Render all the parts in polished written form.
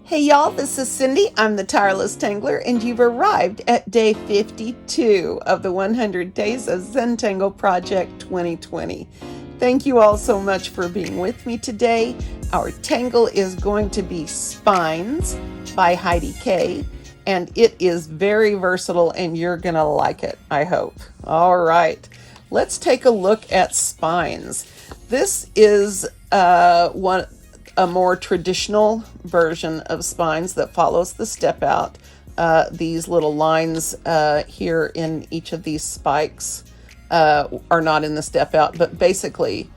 Hey y'all, this is Cindy. I'm the Tireless Tangler, and you've arrived at day 52 of the 100 Days of Zentangle Project 2020. Thank you all so much for being with me today. Our tangle is going to be Spynes by Heidi Kay, and it is very versatile, and you're going to like it, I hope. All right, let's take a look at Spynes. This is a more traditional version of Spynes that follows the step out. These little lines here in each of these spikes are not in the step out, but basically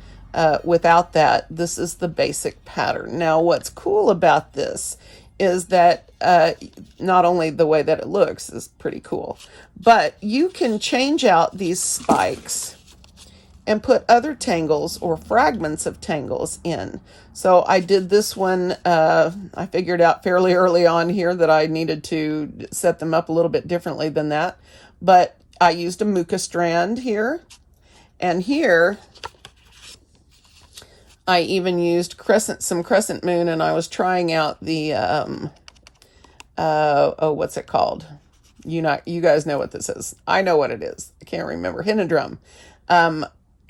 without that, this is the basic pattern. Now, what's cool about this is that not only the way that it looks is pretty cool, but you can change out these spikes and put other tangles or fragments of tangles in. So I did this one, I figured out fairly early on here that I needed to set them up a little bit differently than that. But I used a muka strand here. And here, I even used some crescent moon, and I was trying out the, what's it called? You guys know what this is. I know what it is. I can't remember. Hinodrum.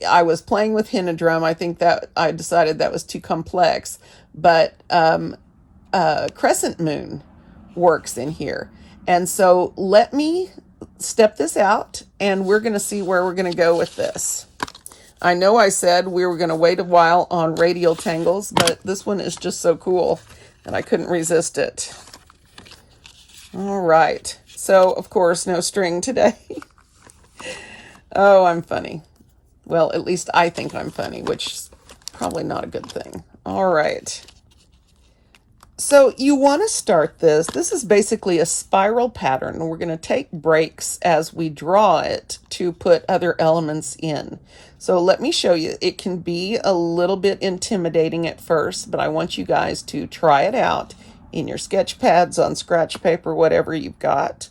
I was playing with Hinodrum. I think that I decided that was too complex, but crescent moon works in here. And so let me step this out, and we're going to see where we're going to go with this. I know I said we were going to wait a while on radial tangles, but this one is just so cool, and I couldn't resist it. All right. So, of course, no string today. Oh, I'm funny. Well, at least I think I'm funny, which is probably not a good thing. All right. So you want to start this. This is basically a spiral pattern. We're going to take breaks as we draw it to put other elements in. So let me show you. It can be a little bit intimidating at first, but I want you guys to try it out in your sketch pads, on scratch paper, whatever you've got.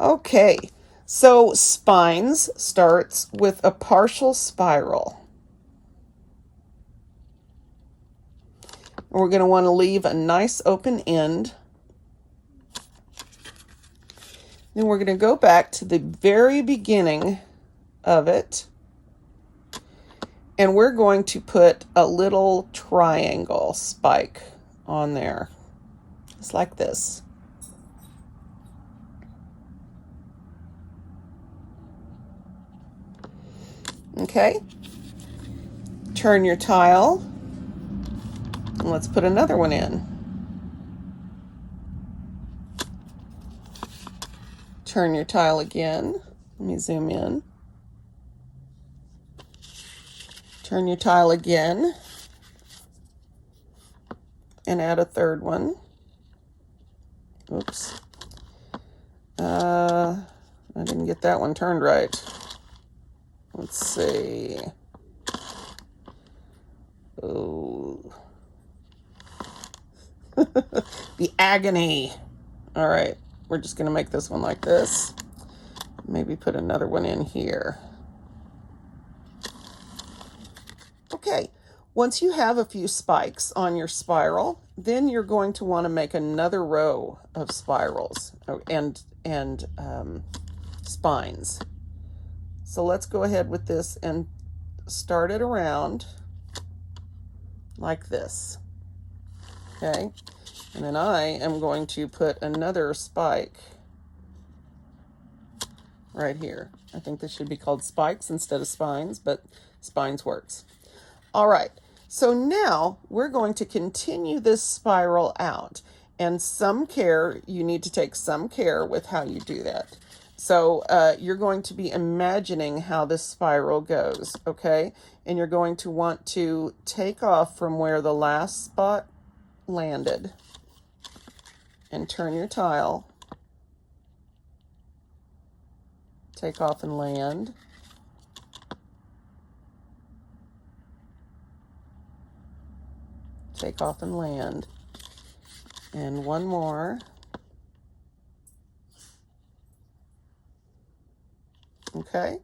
Okay. So Spynes starts with a partial spiral. We're going to want to leave a nice open end. Then we're going to go back to the very beginning of it. And we're going to put a little triangle spike on there. Just like this. Okay, turn your tile, and let's put another one in. Turn your tile again. Let me zoom in. Turn your tile again, and add a third one. Oops. I didn't get that one turned right. Let's see. Oh. The agony. All right. We're just going to make this one like this. Maybe put another one in here. Okay. Once you have a few spikes on your spiral, then you're going to want to make another row of spirals and spines. So let's go ahead with this and start it around like this. Okay, and then I am going to put another spike right here. I think this should be called spikes instead of spines, but Spynes works. All right, so now we're going to continue this spiral out, and you need to take some care with how you do that. So you're going to be imagining how this spiral goes, okay? And you're going to want to take off from where the last spot landed and turn your tile. Take off and land. Take off and land. And one more. Okay,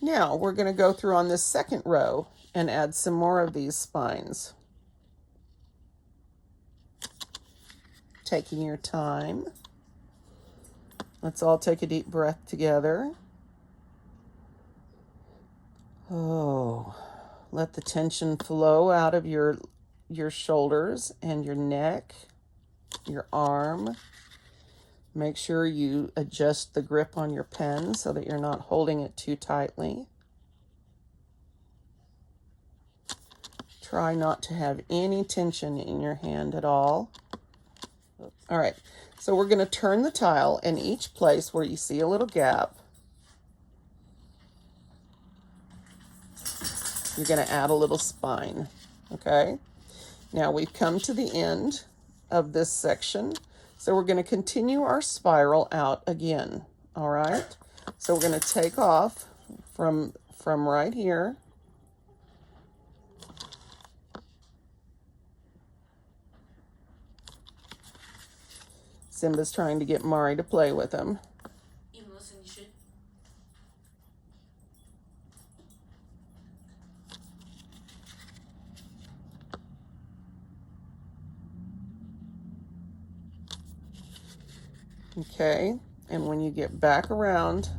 now we're going to go through on this second row and add some more of these spines. taking your time. Let's all take a deep breath together. Oh, let the tension flow out of your shoulders and your neck, your arm. Make sure you adjust the grip on your pen so that you're not holding it too tightly. Try not to have any tension in your hand at all. All right, so we're going to turn the tile, in each place where you see a little gap, you're going to add a little spine, okay? Now we've come to the end of this section, so we're going to continue our spiral out again, all right? So we're going to take off from right here. Simba's trying to get Mari to play with him. Okay, and when you get back around,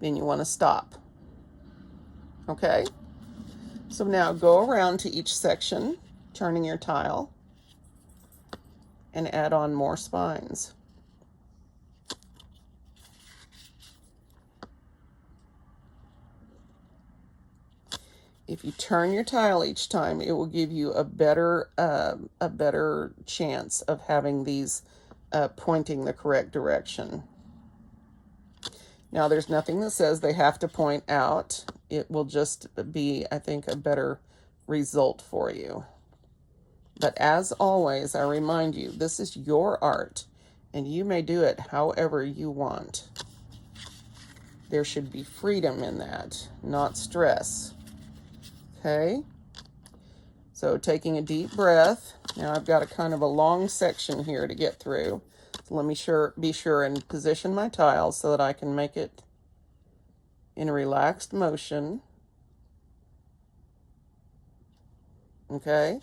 then you want to stop. Okay, so now go around to each section, turning your tile, and add on more spines. If you turn your tile each time, it will give you a better chance of having these pointing the correct direction. Now, there's nothing that says they have to point out. It will just be, I think, a better result for you. But as always, I remind you, this is your art, and you may do it however you want. There should be freedom in that, not stress. Okay, so taking a deep breath. Now I've got a kind of a long section here to get through. So let me be sure and position my tile so that I can make it in a relaxed motion. Okay.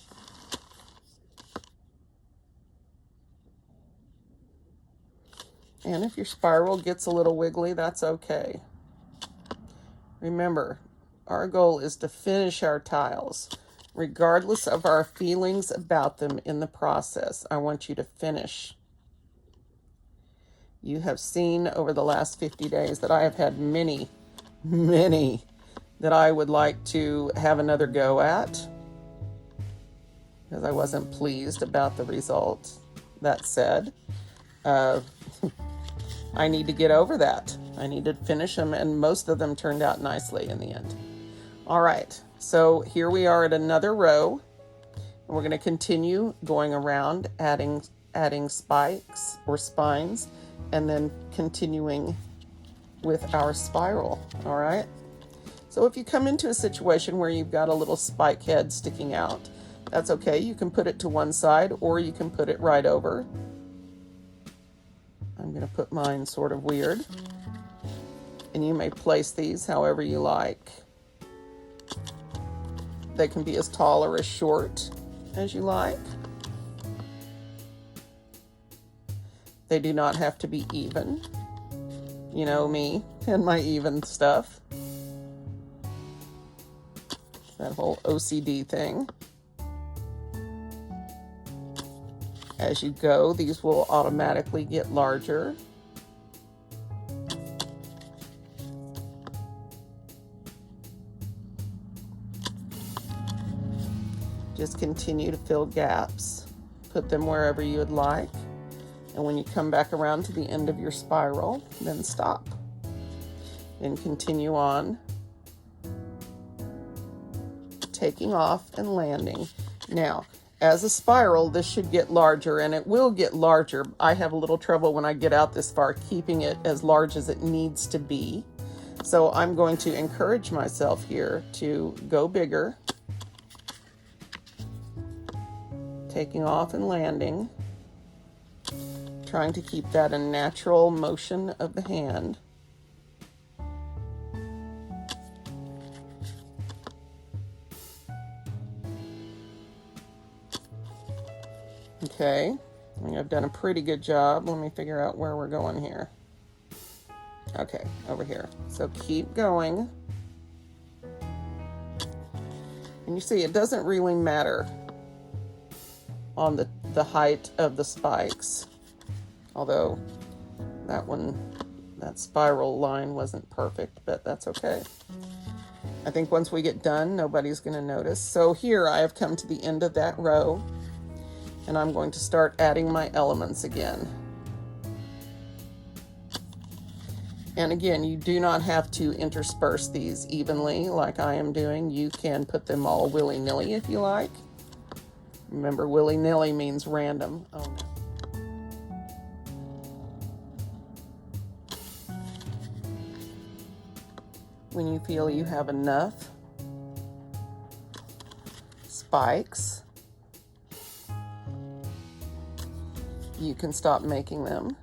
And if your spiral gets a little wiggly, that's okay. Remember, our goal is to finish our tiles, regardless of our feelings about them in the process. I want you to finish. You have seen over the last 50 days that I have had many that I would like to have another go at because I wasn't pleased about the result. That said, I need to get over that. I need to finish them, and most of them turned out nicely in the end. All right, so here we are at another row, and we're going to continue going around, adding spikes or spines, and then continuing with our spiral. All right, so if you come into a situation where you've got a little spike head sticking out, that's okay. You can put it to one side, or you can put it right over. I'm going to put mine sort of weird, and you may place these however you like. They can be as tall or as short as you like. They do not have to be even. You know me and my even stuff. That whole OCD thing. As you go, these will automatically get larger. Just continue to fill gaps. Put them wherever you would like. And when you come back around to the end of your spiral, then stop. Then continue on, taking off and landing. Now, as a spiral, this should get larger, and it will get larger. I have a little trouble when I get out this far keeping it as large as it needs to be. So I'm going to encourage myself here to go bigger. Taking off and landing, trying to keep that a natural motion of the hand. Okay, I think I've done a pretty good job. Let me figure out where we're going here. Okay, over here. So keep going. And you see, it doesn't really matter on the height of the spikes. Although that spiral line wasn't perfect, but that's okay. I think once we get done, nobody's going to notice. So here I have come to the end of that row, and I'm going to start adding my elements again. And again, you do not have to intersperse these evenly like I am doing. You can put them all willy-nilly if you like. Remember, willy-nilly means random. Oh, no. When you feel you have enough spikes, you can stop making them.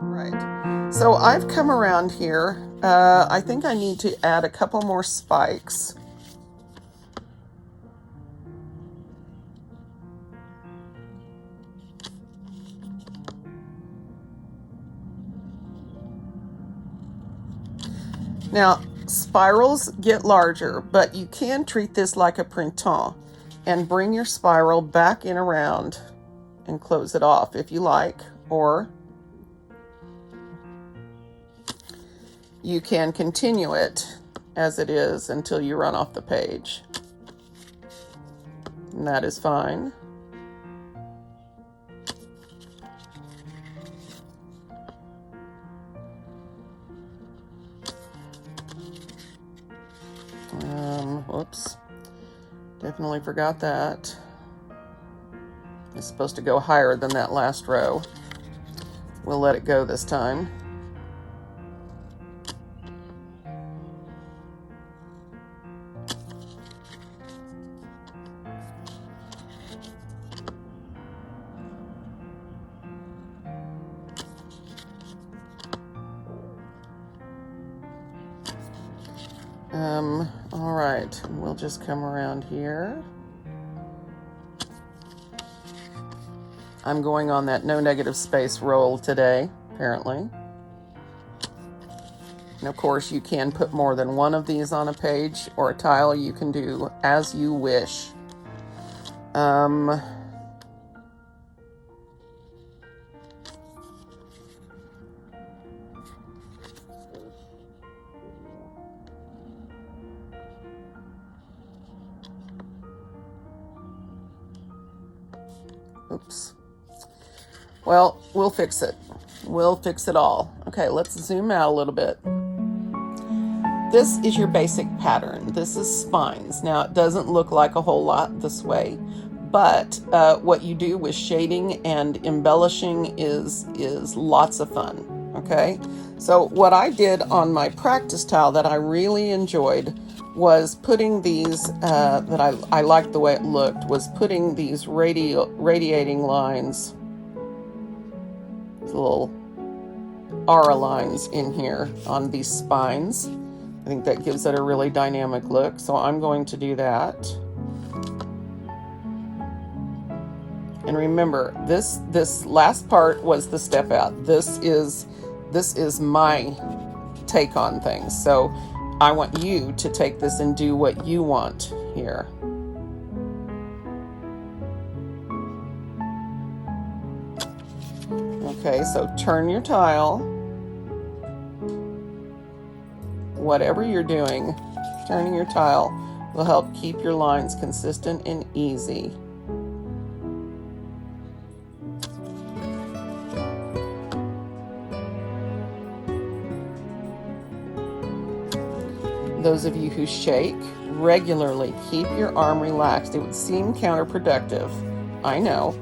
Right. So I've come around here. I think I need to add a couple more spikes. Now, spirals get larger, but you can treat this like a printemps and bring your spiral back in around and close it off if you like, or you can continue it as it is until you run off the page. And that is fine. Whoops. Definitely forgot that. It's supposed to go higher than that last row. We'll let it go this time. All right, we'll just come around here. I'm going on that no negative space roll today, apparently. And of course, you can put more than one of these on a page or a tile. You can do as you wish. Oops. Well, we'll fix it. We'll fix it all. Okay, let's zoom out a little bit. This is your basic pattern. This is Spynes. Now, it doesn't look like a whole lot this way, but what you do with shading and embellishing is lots of fun, okay? So what I did on my practice tile that I really enjoyed was putting these, that I liked the way it looked, was putting these radiating lines, these little aura lines in here on these spines. I think that gives it a really dynamic look, so I'm going to do that. And remember, this last part was the step out. This is my take on things. So I want you to take this and do what you want here. Okay, so turn your tile. Whatever you're doing, turning your tile will help keep your lines consistent and easy. Those of you who shake regularly, keep your arm relaxed. It would seem counterproductive, I know,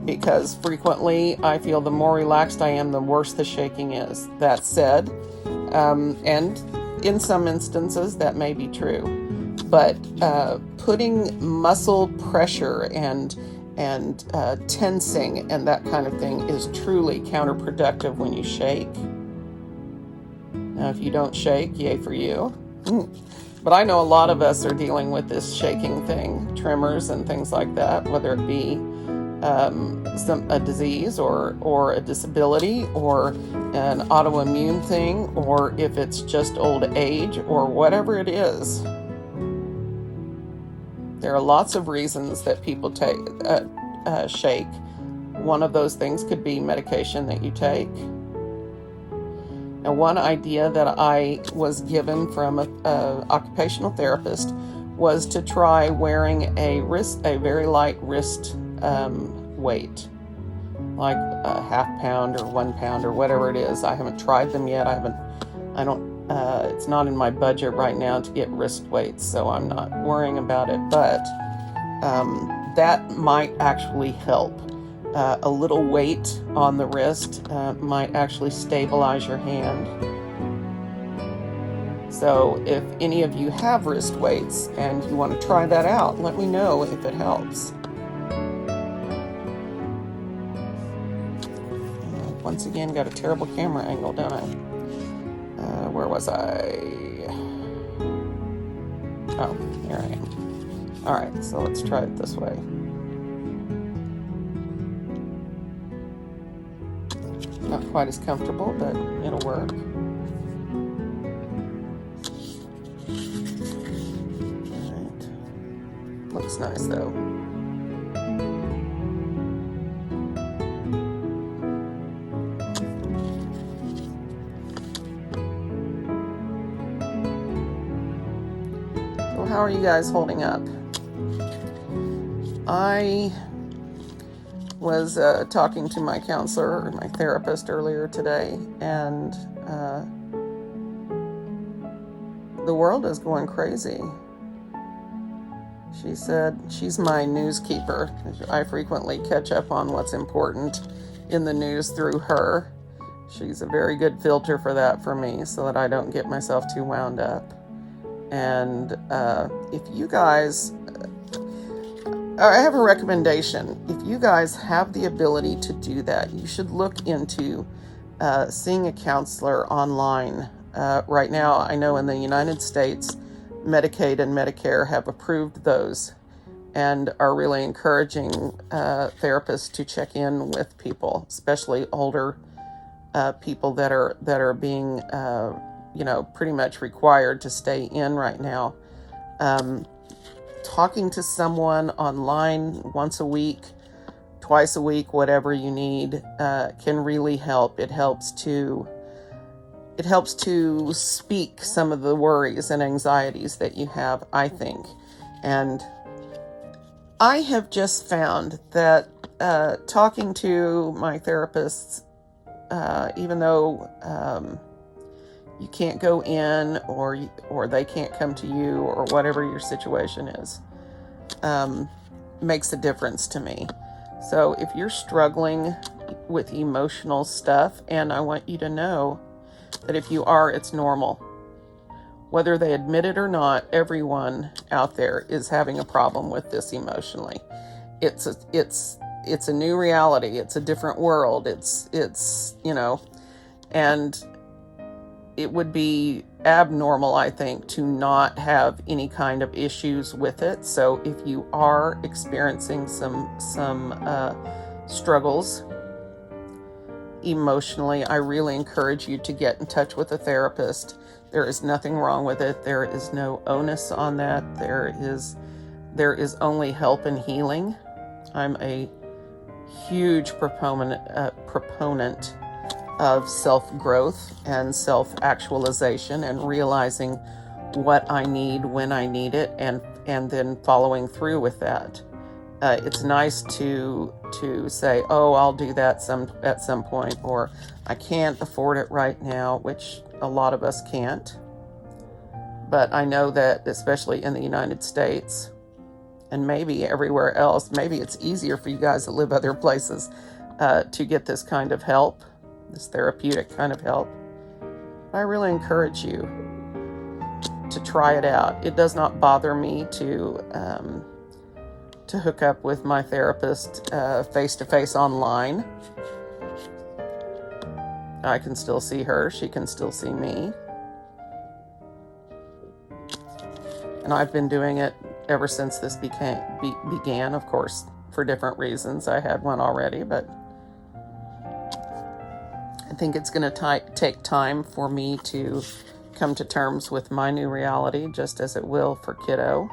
because frequently I feel the more relaxed I am, the worse the shaking is. That said, and in some instances that may be true, but putting muscle pressure and tensing and that kind of thing is truly counterproductive when you shake. Now, if you don't shake, yay for you. But I know a lot of us are dealing with this shaking thing, tremors and things like that, whether it be a disease or a disability or an autoimmune thing, or if it's just old age or whatever it is. There are lots of reasons that people shake. One of those things could be medication that you take. Now, one idea that I was given from an occupational therapist was to try wearing a very light wrist weight, like a half pound or 1 pound or whatever it is. I haven't tried them yet. It's not in my budget right now to get wrist weights, so I'm not worrying about it, but that might actually help. A little weight on the wrist might actually stabilize your hand. So if any of you have wrist weights and you want to try that out, let me know if it helps. Once again, got a terrible camera angle, don't I? Where was I? Oh, here I am. All right, so let's try it this way. Not quite as comfortable, but it'll work. All right. Looks nice though. So how are you guys holding up? I was talking to my counselor or my therapist earlier today, and the world is going crazy. She said she's my news keeper. I frequently catch up on what's important in the news through her. She's a very good filter for that for me so that I don't get myself too wound up. And if you guys... I have a recommendation. If you guys have the ability to do that, you should look into seeing a counselor online. Right now, I know in the United States, Medicaid and Medicare have approved those and are really encouraging therapists to check in with people, especially older people that are being, pretty much required to stay in right now. Talking to someone online once a week, twice a week, whatever you need, can really help. It helps to speak some of the worries and anxieties that you have, I think. And I have just found that talking to my therapists, even though you can't go in or they can't come to you or whatever your situation is, makes a difference to me. So if you're struggling with emotional stuff, and I want you to know that if you are, it's normal. Whether they admit it or not, everyone out there is having a problem with this emotionally. It's a new reality. It's a different world. And it would be abnormal, I think, to not have any kind of issues with it. So if you are experiencing some struggles emotionally, I really encourage you to get in touch with a therapist. There is nothing wrong with it. There is no onus on that. There is only help and healing. I'm a huge proponent of self-growth and self-actualization and realizing what I need when I need it and then following through with that. It's nice to say, oh, I'll do that at some point, or I can't afford it right now, which a lot of us can't. But I know that especially in the United States and maybe everywhere else, maybe it's easier for you guys that live other places to get this kind of help, this therapeutic kind of help. I really encourage you to try it out. It does not bother me to hook up with my therapist face-to-face online. I can still see her. She can still see me. And I've been doing it ever since this began, of course, for different reasons. I had one already, but I think it's going to take time for me to come to terms with my new reality, just as it will for Kiddo.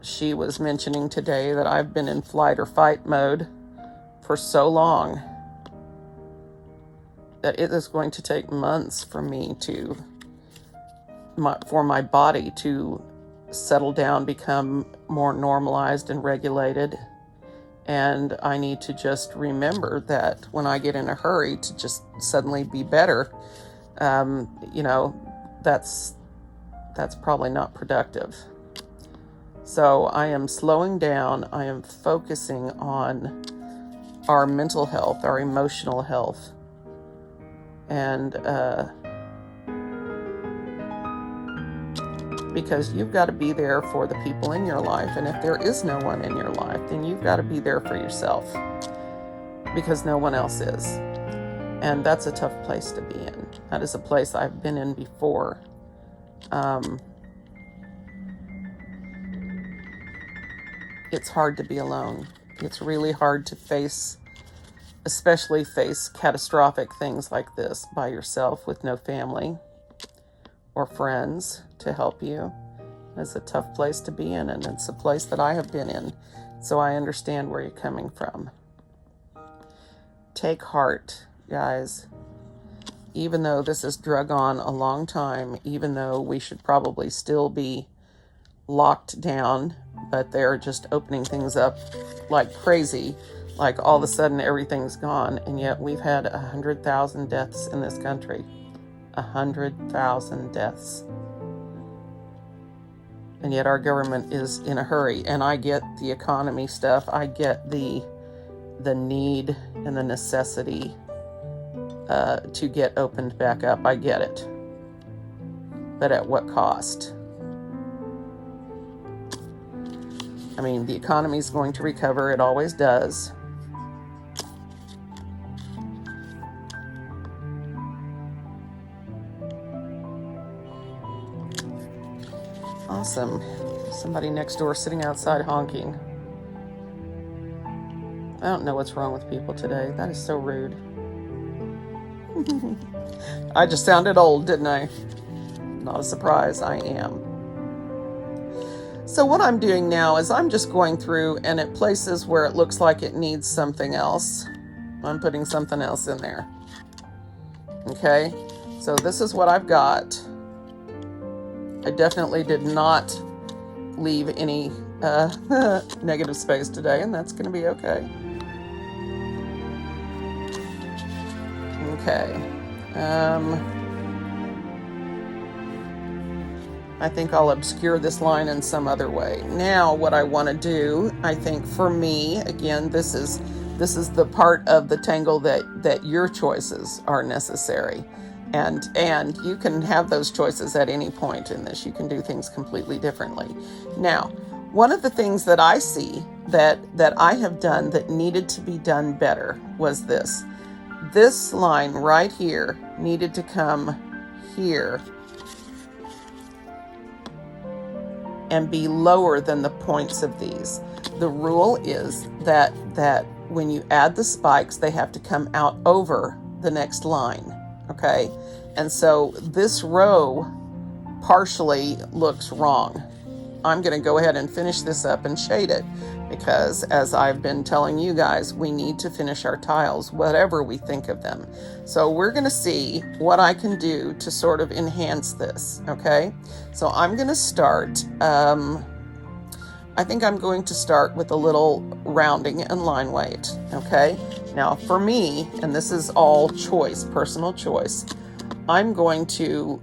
She was mentioning today that I've been in flight or fight mode for so long that it is going to take months for me for my body to settle down, become more normalized and regulated. And I need to just remember that when I get in a hurry to just suddenly be better, that's probably not productive. So I am slowing down. I am focusing on our mental health, our emotional health, and because you've got to be there for the people in your life. And if there is no one in your life, then you've got to be there for yourself, because no one else is. And that's a tough place to be in. That is a place I've been in before. It's hard to be alone. It's really hard to especially face catastrophic things like this by yourself with no family or friends to help you. It's a tough place to be in, and it's a place that I have been in, so I understand where you're coming from. Take heart, guys. Even though this has drug on a long time, even though we should probably still be locked down, but they're just opening things up like crazy, like all of a sudden everything's gone, and yet we've had 100,000 deaths in this country. 100,000 deaths. And yet our government is in a hurry. And I get the economy stuff. I get the need and the necessity to get opened back up. I get it. But at what cost? I mean, the economy is going to recover. It always does. Awesome. Somebody next door sitting outside honking. I don't know what's wrong with people today. That is so rude. I just sounded old, didn't I? Not a surprise, I am. So what I'm doing now is I'm just going through, and at places where it looks like it needs something else, I'm putting something else in there. Okay? So this is what I've got. I definitely did not leave any negative space today, and that's going to be okay. Okay. I think I'll obscure this line in some other way. Now, what I want to do, I think for me, again, this is the part of the tangle that your choices are necessary. And you can have those choices at any point in this. You can do things completely differently. Now, one of the things that I see that I have done that needed to be done better was this. This line right here needed to come here and be lower than the points of these. The rule is that when you add the spikes, they have to come out over the next line. Okay, and so this row partially looks wrong. I'm going to go ahead and finish this up and shade it, because as I've been telling you guys, we need to finish our tiles, whatever we think of them. So we're going to see what I can do to sort of enhance this, okay? So I'm going to start, I think I'm going to start with a little rounding and line weight, okay? Now for me, and this is all choice, personal choice, I'm going to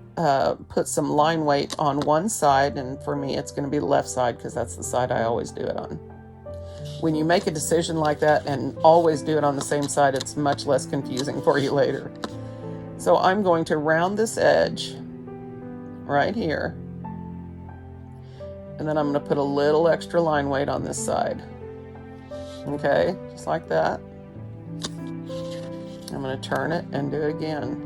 put some line weight on one side, and for me it's going to be the left side because that's the side I always do it on. When you make a decision like that and always do it on the same side, it's much less confusing for you later. So I'm going to round this edge right here, and then I'm going to put a little extra line weight on this side. Okay, just like that. I'm going to turn it and do it again.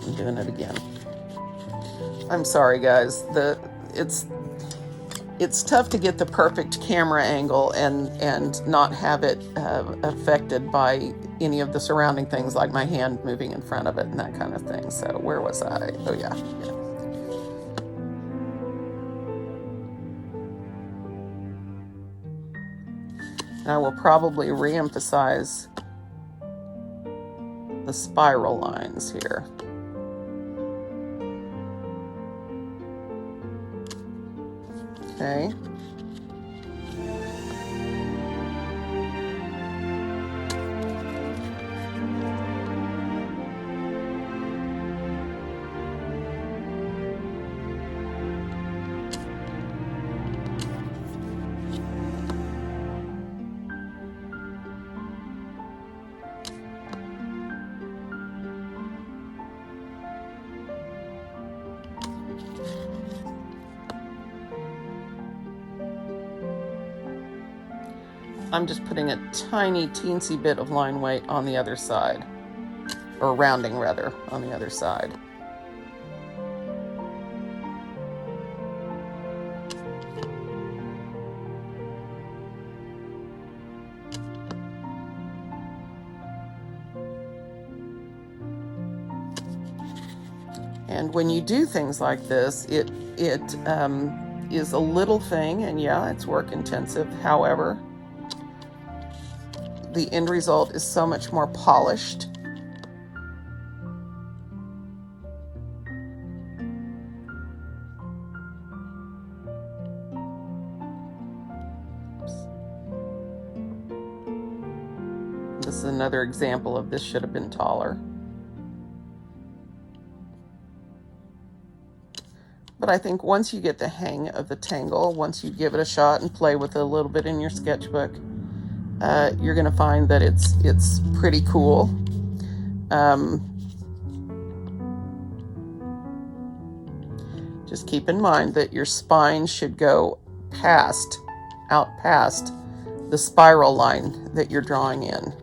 I'm doing it again. I'm sorry, guys. It's tough to get the perfect camera angle and not have it affected by any of the surrounding things, like my hand moving in front of it and that kind of thing. So where was I? Oh yeah. And I will probably re-emphasize the spiral lines here. Okay. I'm just putting a tiny teensy bit of line weight on the other side, or rounding rather, on the other side. And when you do things like this, it is a little thing, and yeah, it's work intensive. However, the end result is so much more polished. This is another example of this should have been taller. But I think once you get the hang of the tangle, once you give it a shot and play with it a little bit in your sketchbook, you're going to find that it's pretty cool. Just keep in mind that your spine should go out past the spiral line that you're drawing in.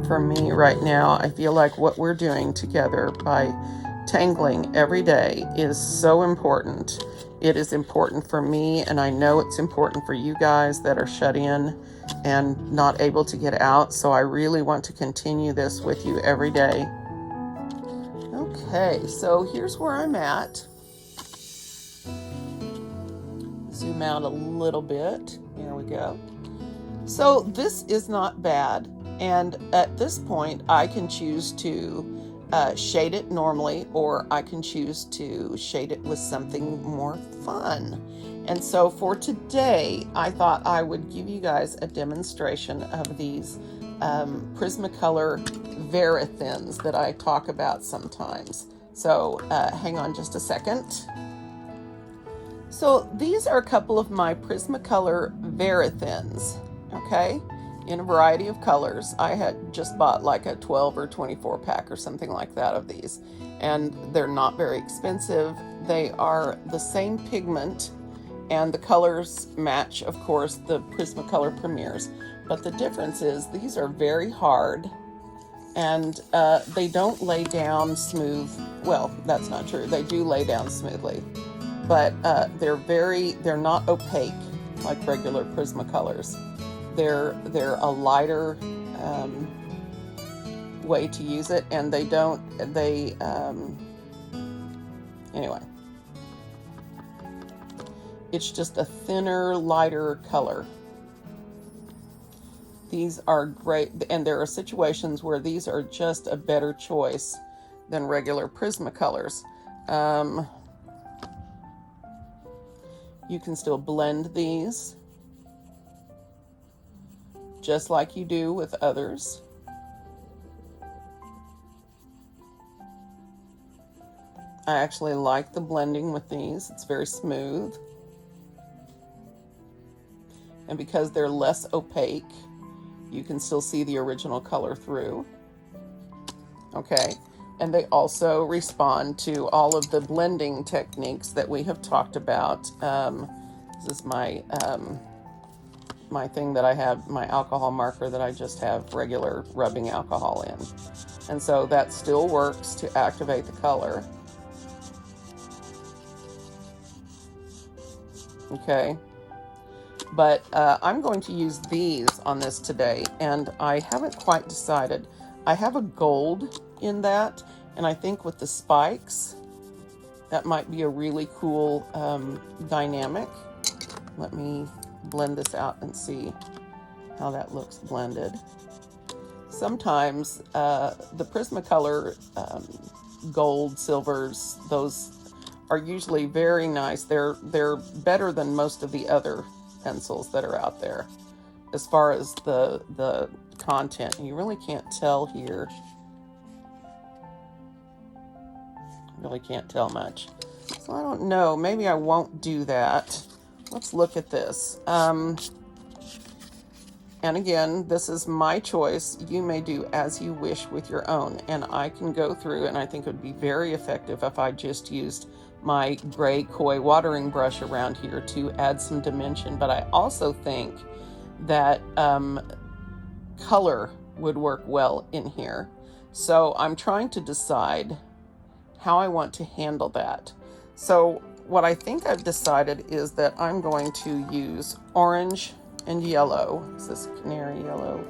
for me right now. I feel like what we're doing together by tangling every day is so important. It is important for me, and I know it's important for you guys that are shut in and not able to get out. So I really want to continue this with you every day. Okay, so here's where I'm at. Zoom out a little bit. There we go. So this is not bad. And at this point, I can choose to shade it normally, or I can choose to shade it with something more fun. And so for today, I thought I would give you guys a demonstration of these Prismacolor Verithins that I talk about sometimes. So hang on just a second. So these are a couple of my Prismacolor Verithins, okay, in a variety of colors. I had just bought like a 12 or 24 pack or something like that of these, and they're not very expensive. They are the same pigment, and the colors match, of course, the Prismacolor Premiers, but the difference is these are very hard, and they don't lay down smooth. Well, that's not true. They do lay down smoothly, but they're not opaque like regular Prismacolors. They're a lighter way to use it, and anyway, it's just a thinner, lighter color. These are great, and there are situations where these are just a better choice than regular Prismacolors. You can still blend these just like you do with others. I actually like the blending with these. It's very smooth. And because they're less opaque, you can still see the original color through. Okay. And they also respond to all of the blending techniques that we have talked about. This is my my thing that I have, my alcohol marker that I just have regular rubbing alcohol in. And so that still works to activate the color. Okay. But I'm going to use these on this today, and I haven't quite decided. I have a gold in that, and I think with the spikes, that might be a really cool dynamic. Let me blend this out and see how that looks blended. Sometimes the Prismacolor gold, silvers, those are usually very nice. They're better than most of the other pencils that are out there as far as the content. You really can't tell here. Really can't tell much. So I don't know. Maybe I won't do that. Let's look at this. And again, this is my choice. You may do as you wish with your own. And I can go through, and I think it would be very effective if I just used my gray koi watering brush around here to add some dimension. But I also think that color would work well in here. So I'm trying to decide how I want to handle that. So what I think I've decided is that I'm going to use orange and yellow. Is this canary yellow?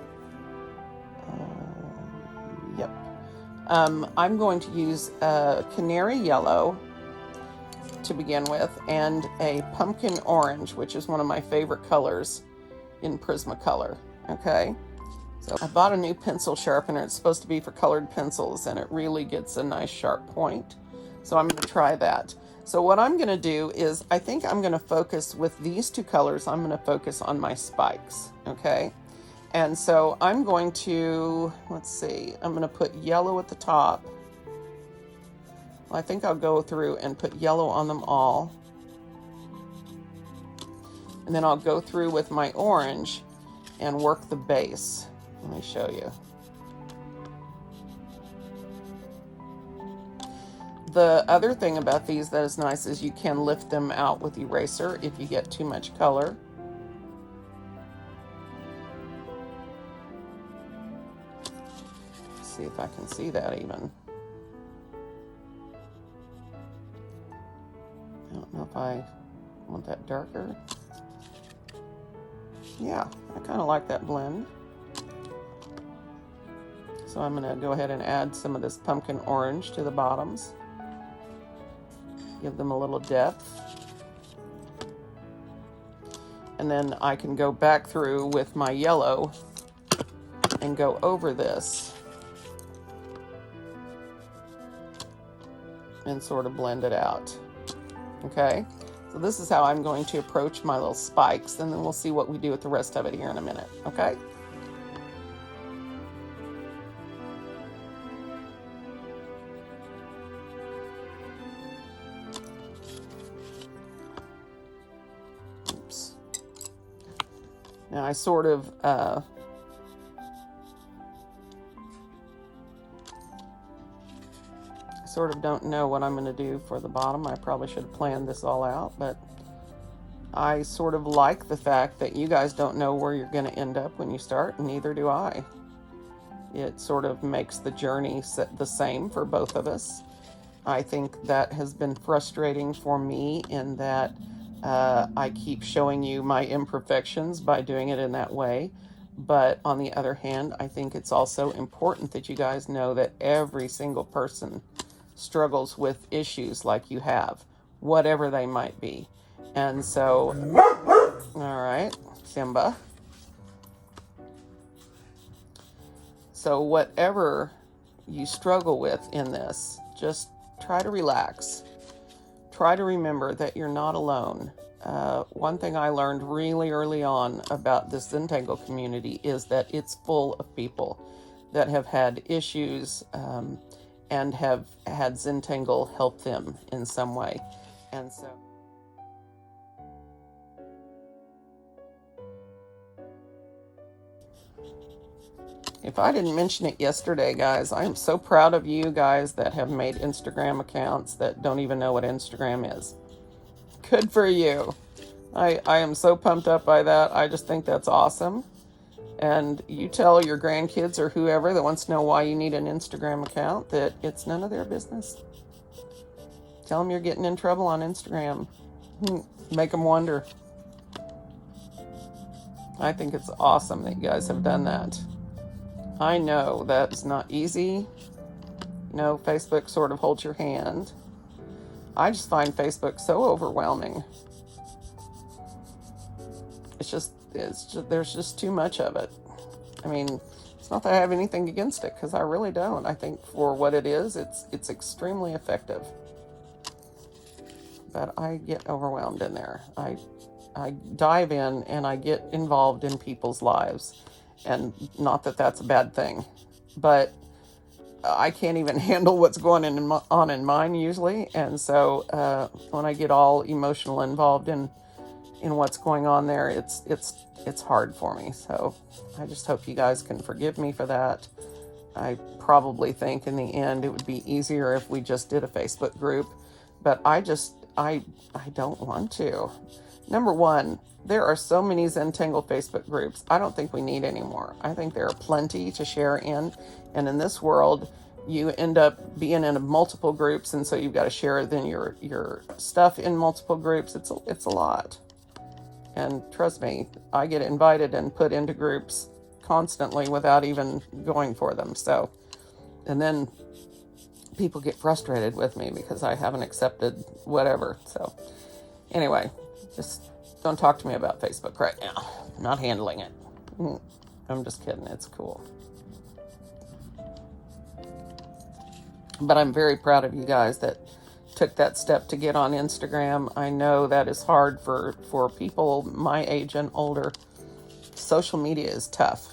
Yep. I'm going to use a canary yellow to begin with, and a pumpkin orange, which is one of my favorite colors in Prismacolor. Okay. So I bought a new pencil sharpener. It's supposed to be for colored pencils, and it really gets a nice sharp point. So I'm going to try that. So what I'm going to do is, I think I'm going to focus with these two colors. I'm going to focus on my spikes. Okay. And so I'm going to, let's see, I'm going to put yellow at the top. Well, I think I'll go through and put yellow on them all. And then I'll go through with my orange and work the base. Let me show you. The other thing about these that is nice is you can lift them out with eraser if you get too much color. see if I can see that even. I don't know if I want that darker. Yeah, I kind of like that blend. So I'm going to go ahead and add some of this pumpkin orange to the bottoms. Give them a little depth. And then I can go back through with my yellow and go over this and sort of blend it out. Okay, so this is how I'm going to approach my little spikes, and then we'll see what we do with the rest of it here in a minute. Okay. Oops. Now I sort of don't know what I'm going to do for the bottom. I probably should have planned this all out, but I sort of like the fact that you guys don't know where you're going to end up when you start, and neither do I. It sort of makes the journey the same for both of us. I think that has been frustrating for me in that I keep showing you my imperfections by doing it in that way. But on the other hand, I think it's also important that you guys know that every single person struggles with issues like you have, whatever they might be. And so, all right, Simba. So whatever you struggle with in this, just try to relax. Try to remember that you're not alone. One thing I learned really early on about this Zentangle community is that it's full of people that have had issues and have had Zentangle help them in some way. And so if I didn't mention it yesterday, guys, I am so proud of you guys that have made Instagram accounts that don't even know what Instagram is. Good for you. I am so pumped up by that. I just think that's awesome. And you tell your grandkids or whoever that wants to know why you need an Instagram account that it's none of their business. Tell them you're getting in trouble on Instagram. Make them wonder. I think it's awesome that you guys have done that. I know that's not easy. You know, Facebook sort of holds your hand. I just find Facebook so overwhelming. It's just there's just too much of it. I mean, it's not that I have anything against it, because I really don't. I think for what it is, it's extremely effective. But I get overwhelmed in there. I dive in and I get involved in people's lives. And not that that's a bad thing, but I can't even handle what's going on in mine usually. And so when I get all emotional involved in what's going on there, it's hard for me. So I just hope you guys can forgive me for that. I probably think in the end it would be easier if we just did a Facebook group, but I don't want to. Number one, there are so many Zentangle Facebook groups. I don't think we need any more. I think there are plenty to share in. And in this world, you end up being in multiple groups, and so you've got to share then your stuff in multiple groups. It's a lot. And trust me, I get invited and put into groups constantly without even going for them. So, and then people get frustrated with me because I haven't accepted whatever. So anyway, just don't talk to me about Facebook right now. I'm not handling it. I'm just kidding. It's cool. But I'm very proud of you guys that took that step to get on Instagram. I know that is hard for people my age and older. Social media is tough.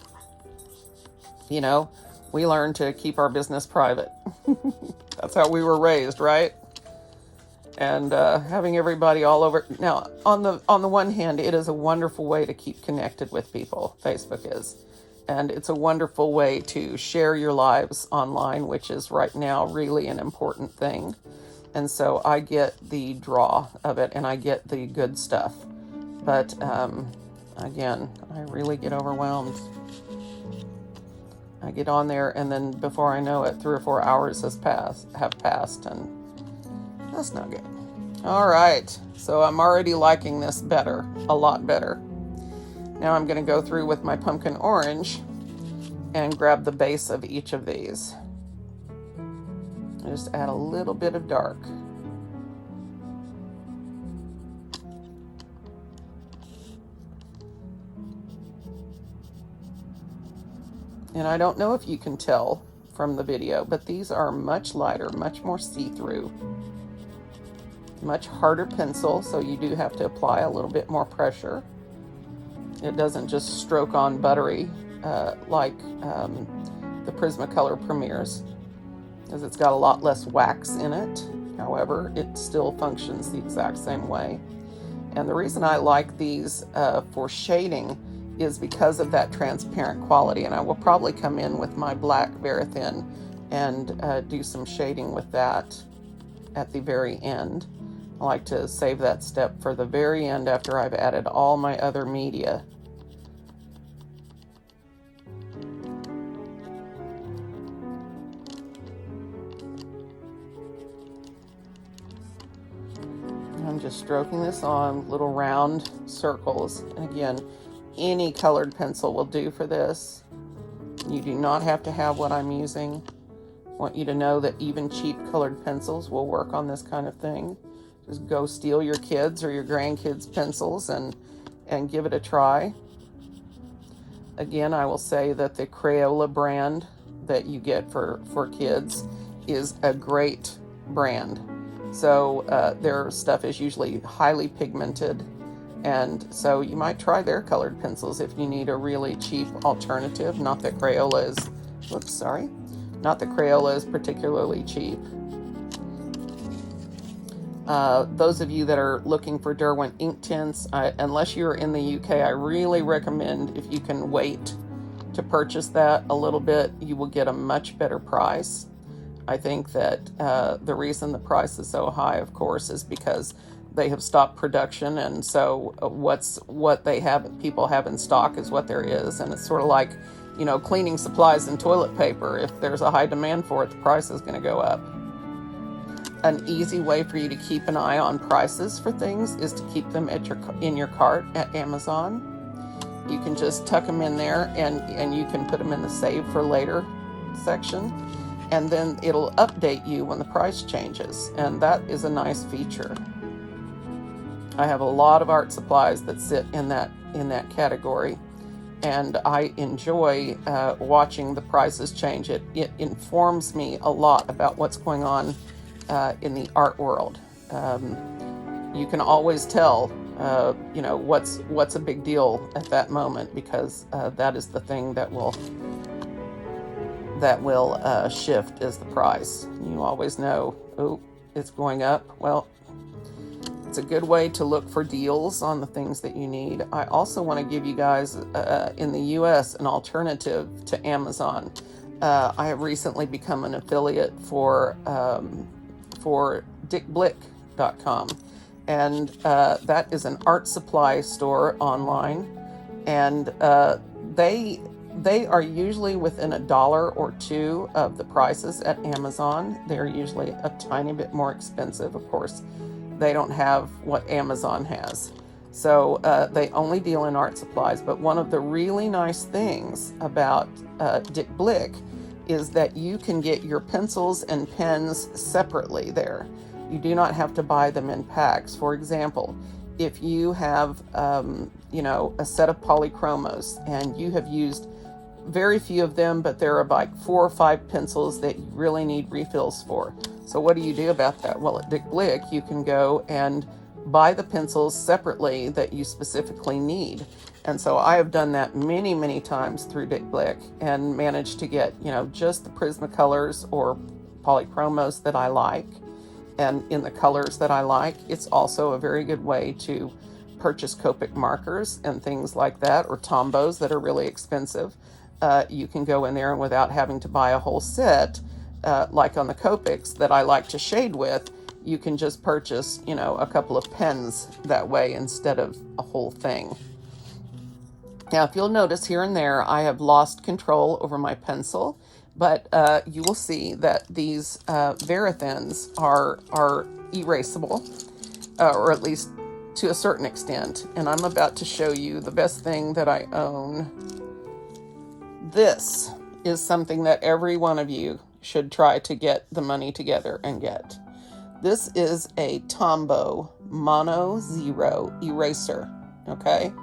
You know, we learn to keep our business private. That's how we were raised, right? And having everybody all over. Now, on the one hand, it is a wonderful way to keep connected with people. Facebook is. And it's a wonderful way to share your lives online, which is right now really an important thing. And so I get the draw of it and I get the good stuff. But again, I really get overwhelmed. I get on there, and then before I know it, 3 or 4 hours have passed, and that's not good. All right, so I'm already liking this better, a lot better. Now I'm going to go through with my pumpkin orange and grab the base of each of these. Just add a little bit of dark. And I don't know if you can tell from the video, but these are much lighter, much more see-through, much harder pencil, so you do have to apply a little bit more pressure. It doesn't just stroke on buttery like the Prismacolor Premiers, because it's got a lot less wax in it. However, it still functions the exact same way. And the reason I like these for shading is because of that transparent quality. And I will probably come in with my black Verithin and do some shading with that at the very end. I like to save that step for the very end after I've added all my other media. I'm just stroking this on little round circles. And again, any colored pencil will do for this. You do not have to have what I'm using. I want you to know that even cheap colored pencils will work on this kind of thing. Just go steal your kids' or your grandkids' pencils and give it a try. Again, I will say that the Crayola brand that you get for kids is a great brand. So their stuff is usually highly pigmented, and so you might try their colored pencils if you need a really cheap alternative. Not that Crayola is, not that Crayola is particularly cheap. Those of you that are looking for Derwent ink tints, unless you're in the UK, I really recommend, if you can wait to purchase that a little bit, you will get a much better price. I think that the reason the price is so high, of course, is because they have stopped production, and so what they have, people have in stock is what there is. And it's sort of like, you know, cleaning supplies and toilet paper. If there's a high demand for it, the price is going to go up. An easy way for you to keep an eye on prices for things is to keep them in your cart at Amazon. You can just tuck them in there, and you can put them in the save for later section, and then it'll update you when the price changes, and that is a nice feature. I have a lot of art supplies that sit in that category, and I enjoy watching the prices change. It informs me a lot about what's going on in the art world. You can always tell, you know, what's a big deal at that moment, because that is the thing that will shift is the price. You always know, oh, it's going up. Well, it's a good way to look for deals on the things that you need. I also want to give you guys in the US an alternative to Amazon. I have recently become an affiliate for dickblick.com, and that is an art supply store online, and they are usually within $1 or $2 of the prices at Amazon. They're usually a tiny bit more expensive. Of course, they don't have what Amazon has. So they only deal in art supplies. But one of the really nice things about Dick Blick is that you can get your pencils and pens separately there. You do not have to buy them in packs. For example, if you have you know, a set of polychromos and you have used very few of them, but there are like 4 or 5 pencils that you really need refills for. So what do you do about that? Well, at Dick Blick, you can go and buy the pencils separately that you specifically need. And so I have done that many, many times through Dick Blick and managed to get, you know, just the Prismacolors or polychromos that I like, and in the colors that I like. It's also a very good way to purchase Copic markers and things like that, or Tombos that are really expensive. You can go in there and without having to buy a whole set, like on the Copics that I like to shade with, you can just purchase, you know, a couple of pens that way instead of a whole thing. Now, if you'll notice here and there, I have lost control over my pencil, but you will see that these Verathins are erasable, or at least to a certain extent. And I'm about to show you the best thing that I own. This is something that every one of you should try to get the money together and get. This is a Tombow Mono Zero eraser, okay?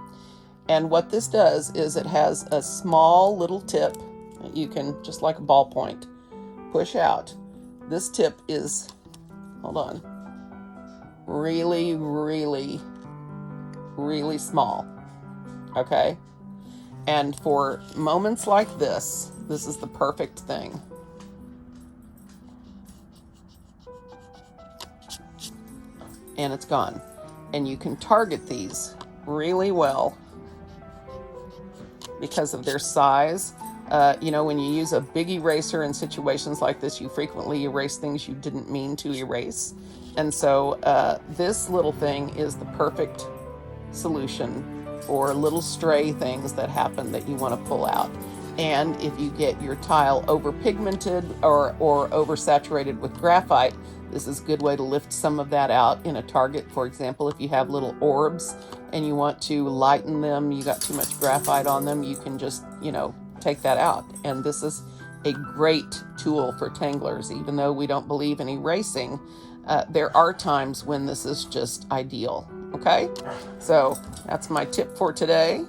And what this does is it has a small little tip that you can, just like a ballpoint, push out. This tip is, hold on, really, really, really small, okay? And for moments like this is the perfect thing. And it's gone. And you can target these really well because of their size. You know, when you use a big eraser in situations like this, you frequently erase things you didn't mean to erase. And so this little thing is the perfect solution for little stray things that happen that you want to pull out. And if you get your tile over pigmented or oversaturated with graphite, this is a good way to lift some of that out in a target. For example, if you have little orbs and you want to lighten them, you got too much graphite on them, you can just, you know, take that out. And this is a great tool for tanglers. Even though we don't believe in erasing, there are times when this is just ideal. Okay, so that's my tip for today.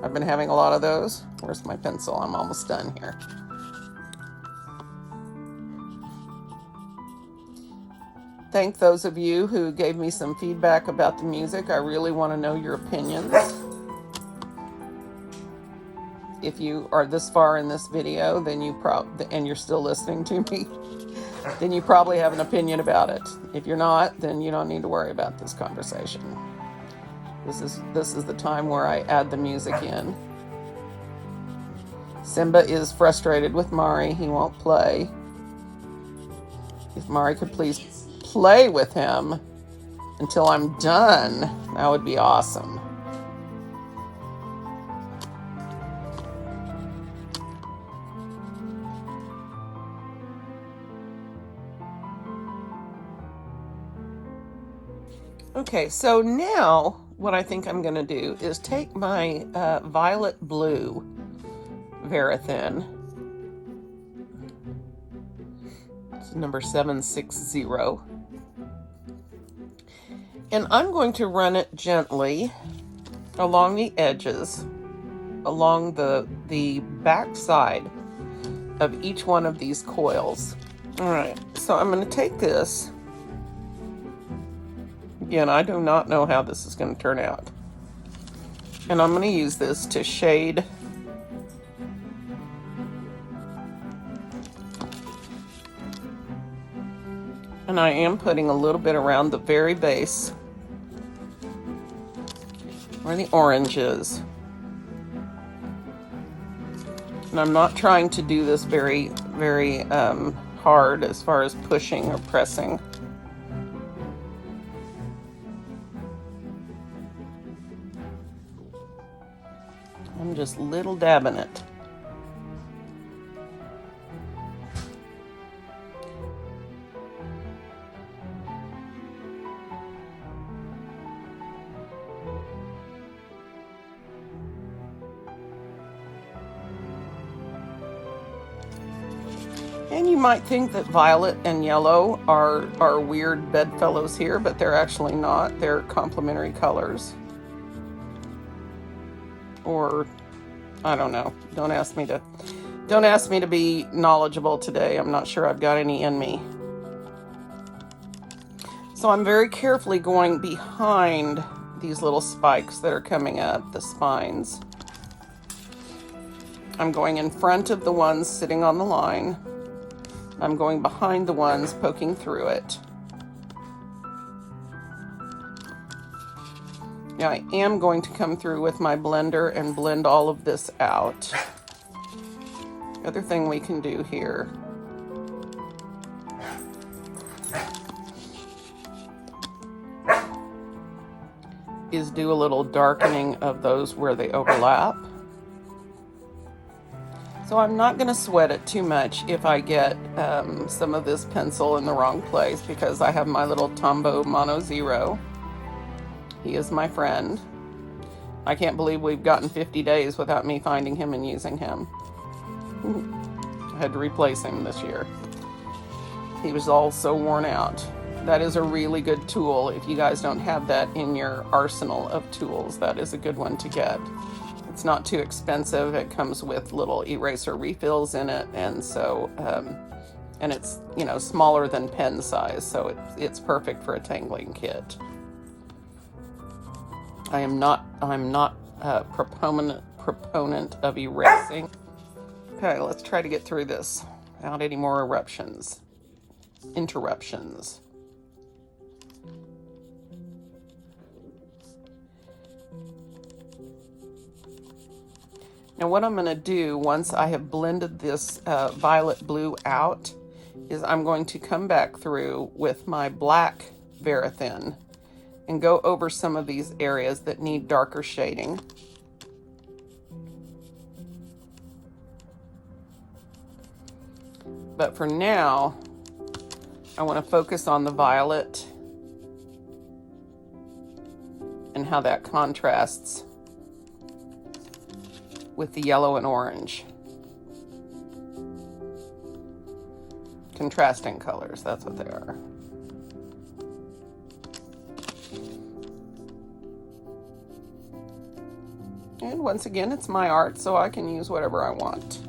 I've been having a lot of those. Where's my pencil? I'm almost done here. Thank those of you who gave me some feedback about the music. I really want to know your opinions. If you are this far in this video, then and you're still listening to me, then you probably have an opinion about it. If you're not, then you don't need to worry about this conversation. This is the time where I add the music in. Simba is frustrated with Mari. He won't play. If Mari could please play with him until I'm done, that would be awesome. Okay, so now what I think I'm going to do is take my violet blue Verathin. It's number 760. And I'm going to run it gently along the edges, along the back side of each one of these coils. All right, so I'm going to take this. Again, I do not know how this is going to turn out. And I'm going to use this to shade and I am putting a little bit around the very base where the orange is. And I'm not trying to do this very, very hard as far as pushing or pressing. I'm just little dabbing it. And you might think that violet and yellow are weird bedfellows here, but they're actually not. They're complementary colors. Or I don't know. Don't ask me to be knowledgeable today. I'm not sure I've got any in me. So I'm very carefully going behind these little spikes that are coming up, the spines. I'm going in front of the ones sitting on the line. I'm going behind the ones poking through it. Now I am going to come through with my blender and blend all of this out. The other thing we can do here is do a little darkening of those where they overlap. So I'm not going to sweat it too much if I get some of this pencil in the wrong place, because I have my little Tombow Mono Zero. He is my friend. I can't believe we've gotten 50 days without me finding him and using him. I had to replace him this year. He was all so worn out. That is a really good tool. If you guys don't have that in your arsenal of tools, that is a good one to get. It's not too expensive. It comes with little eraser refills in it, and so and it's, you know, smaller than pen size, so it's perfect for a tangling kit. I'm not a proponent of erasing. Okay, let's try to get through this without any more interruptions. Now what I'm going to do once I have blended this violet blue out is I'm going to come back through with my black Verithin and go over some of these areas that need darker shading. But for now, I want to focus on the violet and how that contrasts with the yellow and orange. Contrasting colors, that's what they are. And once again, it's my art, so I can use whatever I want.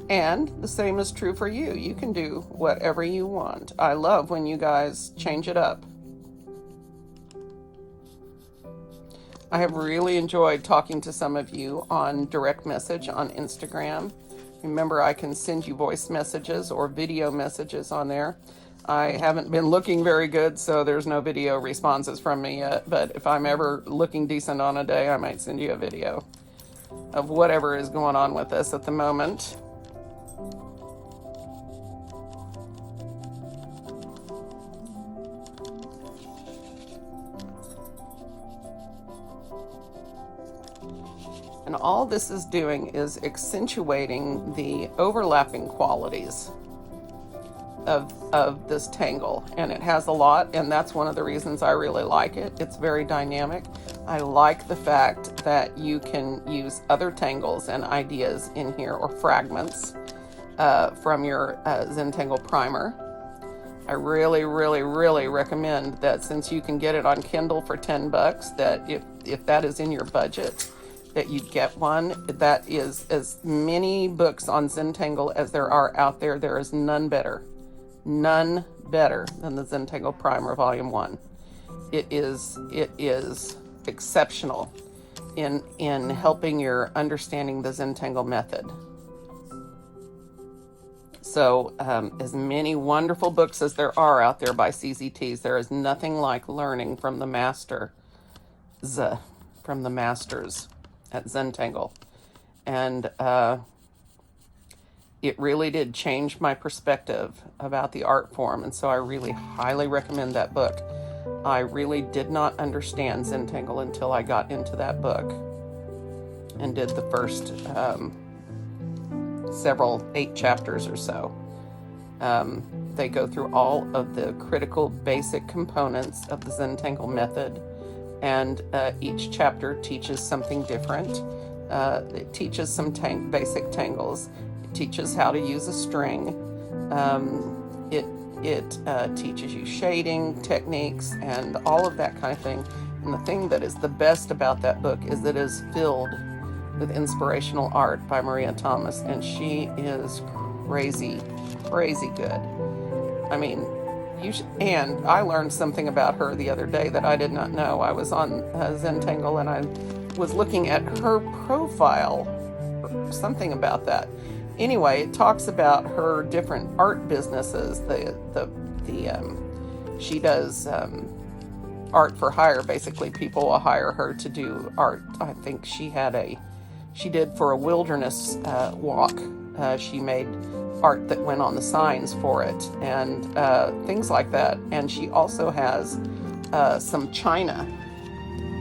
And the same is true for you. You can do whatever you want. I love when you guys change it up. I have really enjoyed talking to some of you on direct message on Instagram. Remember, I can send you voice messages or video messages on there. I haven't been looking very good, so there's no video responses from me yet. But if I'm ever looking decent on a day, I might send you a video of whatever is going on with us at the moment. And all this is doing is accentuating the overlapping qualities of this tangle. And it has a lot, and that's one of the reasons I really like it. It's very dynamic. I like the fact that you can use other tangles and ideas in here, or fragments from your Zentangle primer. I really, really, really recommend that, since you can get it on Kindle for $10, that if that is in your budget, that you get one. That is as many books on Zentangle as there are out there. There is none better than the Zentangle Primer Volume 1. It is exceptional in helping your understanding the Zentangle method. So as many wonderful books as there are out there by CZTs, there is nothing like learning from the masters at Zentangle. And it really did change my perspective about the art form, and so I really highly recommend that book. I really did not understand Zentangle until I got into that book and did the first 8 chapters or so. They go through all of the critical basic components of the Zentangle method, and each chapter teaches something different. It teaches some basic tangles. It teaches how to use a string. It teaches you shading techniques and all of that kind of thing. And the thing that is the best about that book is that it is filled with inspirational art by Maria Thomas, and she is crazy good. I mean, and I learned something about her the other day that I did not know. I was on Zentangle and I was looking at her profile, something about that. Anyway, it talks about her different art businesses. She does art for hire. Basically, people will hire her to do art. I think she did for a wilderness walk. She made art that went on the signs for it and things like that. And she also has some china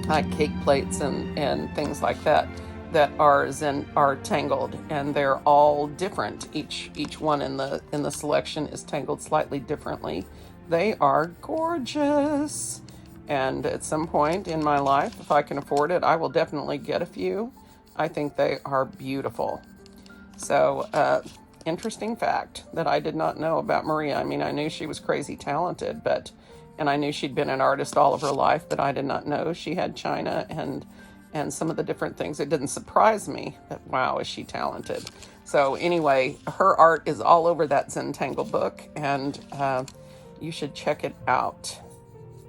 like cake plates and things like that that are tangled, and they're all different. Each one in the selection is tangled slightly differently. They are gorgeous, and at some point in my life, if I can afford it, I will definitely get a few. I think they are beautiful. So interesting fact that I did not know about Maria. I mean, I knew she was crazy talented, and I knew she'd been an artist all of her life, but I did not know she had China and some of the different things. It didn't surprise me that, wow, is she talented. So anyway, her art is all over that Zentangle book, and you should check it out.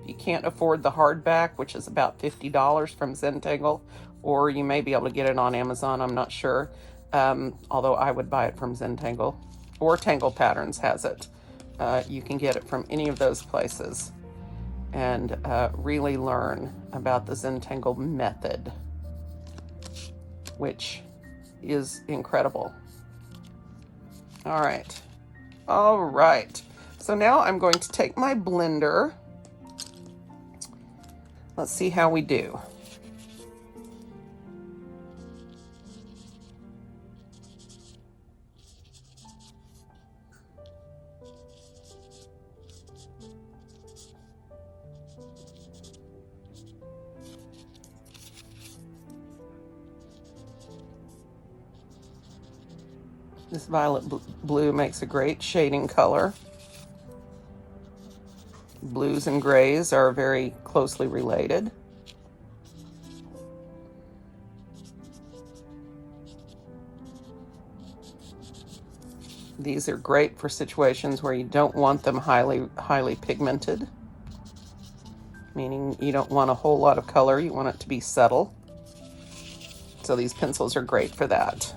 If you can't afford the hardback, which is about $50 from Zentangle, or you may be able to get it on Amazon, I'm not sure. Although I would buy it from Zentangle, or Tangle Patterns has it. You can get it from any of those places and really learn about the Zentangle Method, which is incredible. All right. So now I'm going to take my blender. Let's see how we do. This violet blue makes a great shading color. Blues and grays are very closely related. These are great for situations where you don't want them highly pigmented, meaning you don't want a whole lot of color, you want it to be subtle. So these pencils are great for that.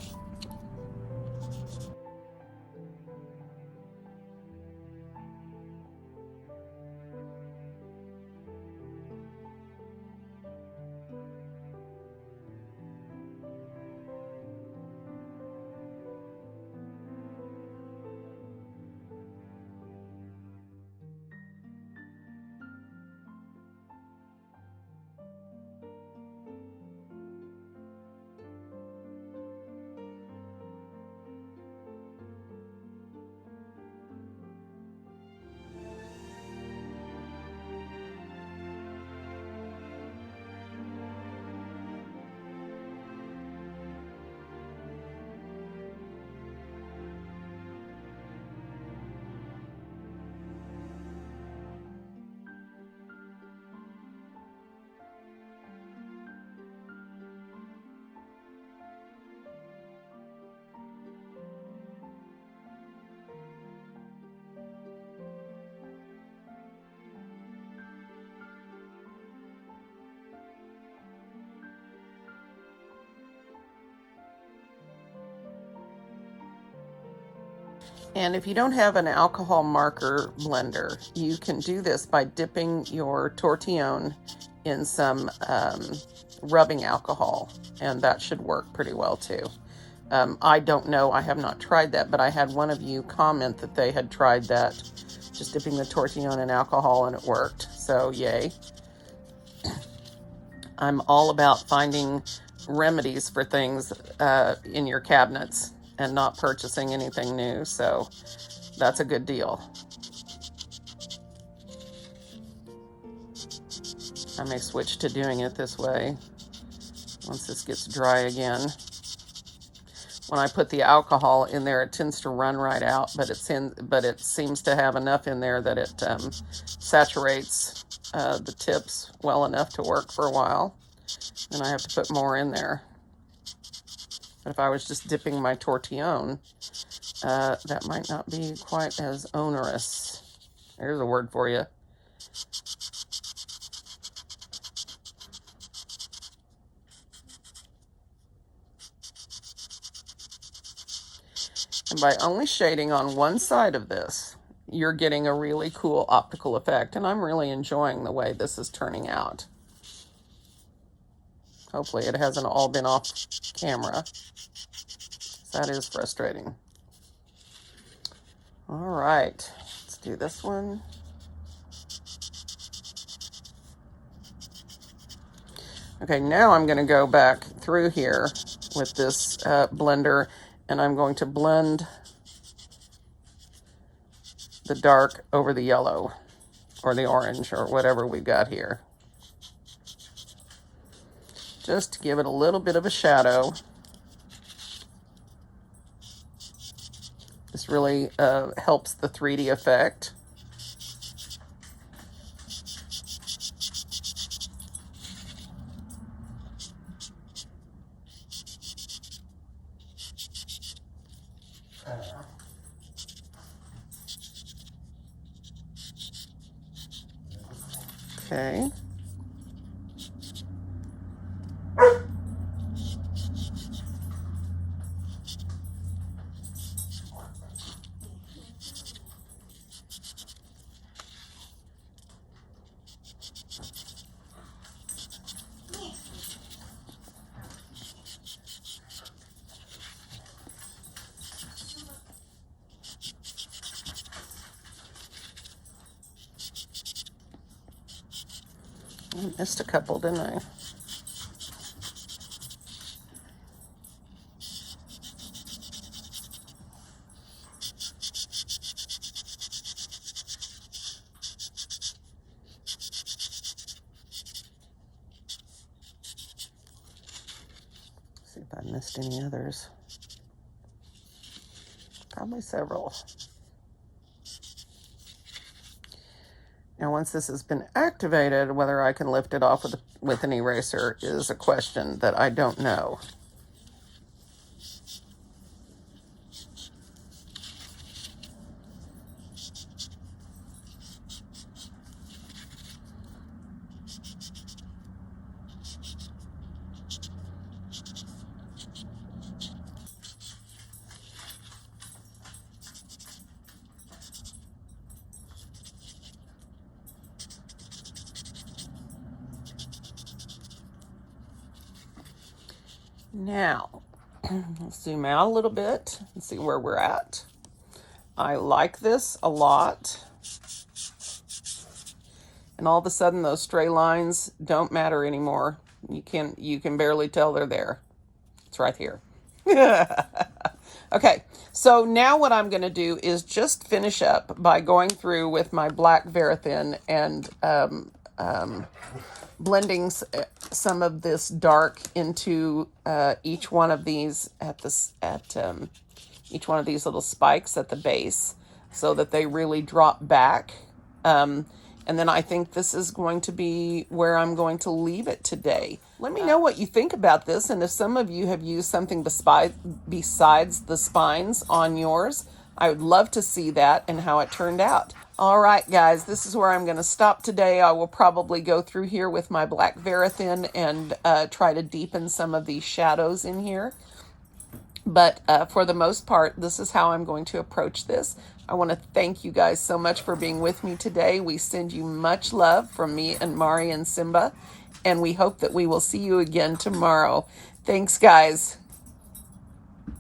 And if you don't have an alcohol marker blender, you can do this by dipping your tortillon in some rubbing alcohol, and that should work pretty well too. I don't know, I have not tried that, but I had one of you comment that they had tried that, just dipping the tortillon in alcohol, and it worked, so yay. I'm all about finding remedies for things in your cabinets and not purchasing anything new, so that's a good deal. I may switch to doing it this way once this gets dry again. When I put the alcohol in there, it tends to run right out, but it seems to have enough in there that it saturates the tips well enough to work for a while. And I have to put more in there. But if I was just dipping my tortillon, that might not be quite as onerous. There's a word for you. And by only shading on one side of this, you're getting a really cool optical effect. And I'm really enjoying the way this is turning out. Hopefully it hasn't all been off camera. That is frustrating. All right, let's do this one. Okay, now I'm going to go back through here with this blender, and I'm going to blend the dark over the yellow or the orange or whatever we've got here. Just to give it a little bit of a shadow. This really helps the 3D effect. Okay. I missed a couple, didn't I? See if I missed any others. Probably several. Now, once this has been activated, whether I can lift it off with an eraser is a question that I don't know. Now, let's zoom out a little bit and see where we're at. I like this a lot. And all of a sudden, those stray lines don't matter anymore. You can barely tell they're there. It's right here. Okay, so now what I'm going to do is just finish up by going through with my black Verithin and blending some of this dark into each one of these each one of these little spikes at the base, so that they really drop back. And then I think this is going to be where I'm going to leave it today. Let me know what you think about this, and if some of you have used something besides the spines on yours, I would love to see that and how it turned out. All right, guys, this is where I'm going to stop today. I will probably go through here with my black Verithin and try to deepen some of these shadows in here. But for the most part, this is how I'm going to approach this. I want to thank you guys so much for being with me today. We send you much love from me and Mari and Simba, and we hope that we will see you again tomorrow. Thanks, guys.